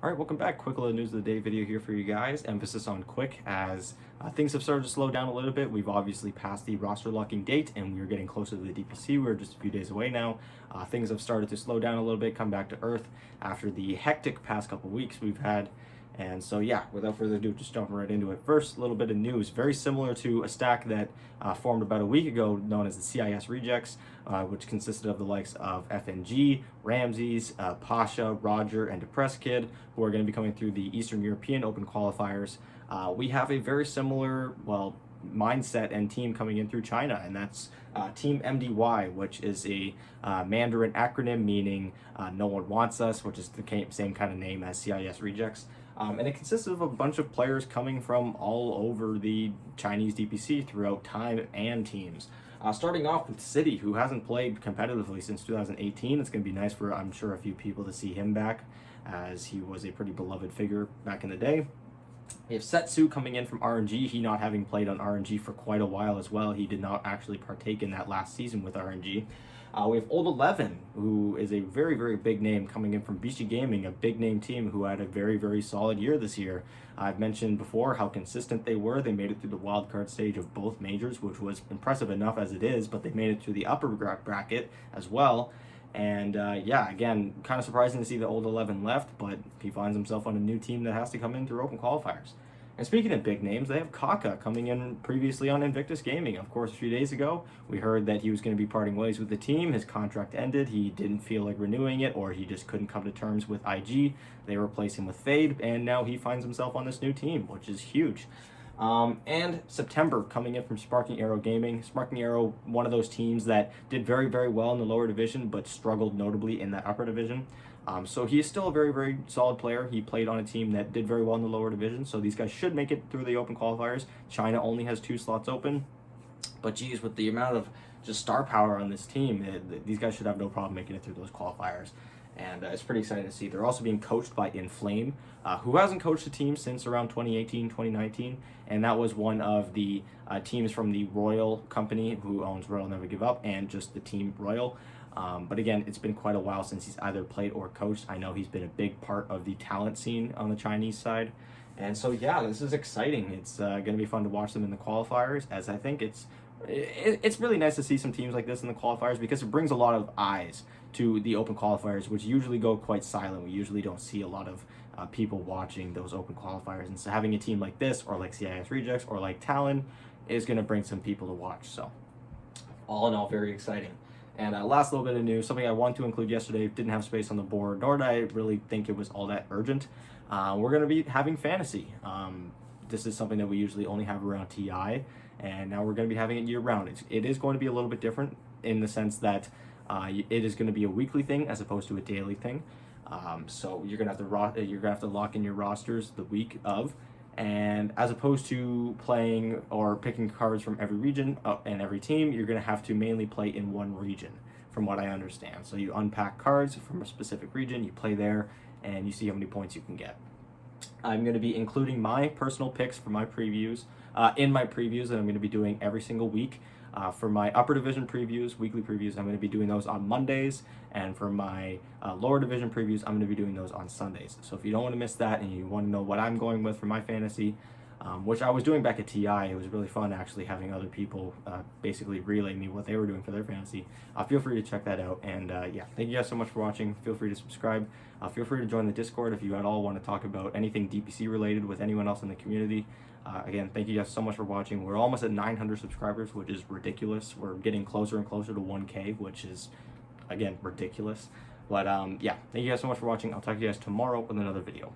All right, welcome back. Quick little news of the day video here for you guys. Emphasis on quick as things have started to slow down a little bit. We've obviously passed the roster locking date and we're getting closer to the DPC. We're just a few days away now. Things have started to slow down a little bit, come back to earth after the hectic past couple weeks we've had. And so, yeah, without further ado, just jumping right into it. First, a little bit of news, very similar to a stack that formed about a week ago, known as the CIS Rejects, which consisted of the likes of FNG, Ramses, Pasha, Roger, and Depressed Kid, who are going to be coming through the Eastern European Open Qualifiers. We have a very similar, well, mindset and team coming in through China, and that's Team MDY, which is a Mandarin acronym meaning no one wants us, which is the same kind of name as CIS Rejects. And it consists of a bunch of players coming from all over the Chinese DPC throughout time and teams. Starting off with City, who hasn't played competitively since 2018. It's going to be nice for, I'm sure, a few people to see him back, as he was a pretty beloved figure back in the day. We have Setsu coming in from RNG, he not having played on RNG for quite a while as well. He did not actually partake in that last season with RNG. We have Old 11, who is a very, very big name coming in from BC Gaming, a big name team who had a very, very solid year this year. I've mentioned before how consistent they were. They made it through the wildcard stage of both majors, which was impressive enough as it is, but they made it through the upper bracket as well. And yeah, again, kind of surprising to see the Old 11 left, but he finds himself on a new team that has to come in through open qualifiers. And speaking of big names, they have Kaka coming in previously on Invictus Gaming. Of course, a few days ago, we heard that he was going to be parting ways with the team. His contract ended. He didn't feel like renewing it, or he just couldn't come to terms with IG. They replaced him with Fade, and now he finds himself on this new team, which is huge. And September coming in from Sparking Arrow Gaming. Sparking Arrow, one of those teams that did very, very well in the lower division, but struggled notably in that upper division. So he is still a very, very solid player. He played on a team that did very well in the lower division, so these guys should make it through the open qualifiers. China only has 2 slots open, but geez, with the amount of just star power on this team, these guys should have no problem making it through those qualifiers. And it's pretty exciting to see. They're also being coached by Inflame, who hasn't coached a team since around 2018, 2019, and that was one of the teams from the Royal company who owns Royal Never Give Up and just the team Royal. But again, it's been quite a while since he's either played or coached. I know he's been a big part of the talent scene on the Chinese side. And so, yeah, this is exciting. It's going to be fun to watch them in the qualifiers, as I think it's really nice to see some teams like this in the qualifiers because it brings a lot of eyes to the open qualifiers, which usually go quite silent. We usually don't see a lot of people watching those open qualifiers. And so having a team like this, or like CIS Rejects, or like Talon, is going to bring some people to watch. So all in all, very exciting. And last little bit of news, something I wanted to include yesterday, didn't have space on the board, nor did I really think it was all that urgent. We're going to be having fantasy. This is something that we usually only have around TI, and now we're going to be having it year-round. It is going to be a little bit different in the sense that it is going to be a weekly thing as opposed to a daily thing. So you're going to have to lock in your rosters the week of, and as opposed to playing or picking cards from every region and every team, you're going to have to mainly play in one region, from what I understand. So you unpack cards from a specific region, you play there, and you see how many points you can get. I'm going to be including my personal picks for my previews in my previews that I'm going to be doing every single week. For my upper division previews, weekly previews, I'm going to be doing those on Mondays, and for my lower division previews, I'm going to be doing those on Sundays. So if you don't want to miss that and you want to know what I'm going with for my fantasy, which I was doing back at TI, it was really fun actually having other people basically relay me what they were doing for their fantasy. Feel free to check that out, and yeah, thank you guys so much for watching. Feel free to subscribe. Feel free to join the Discord if you at all want to talk about anything DPC related with anyone else in the community. Again, thank you guys so much for watching. We're almost at 900 subscribers, which is ridiculous. We're getting closer and closer to 1K, which is, again, ridiculous. But yeah, thank you guys so much for watching. I'll talk to you guys tomorrow with another video.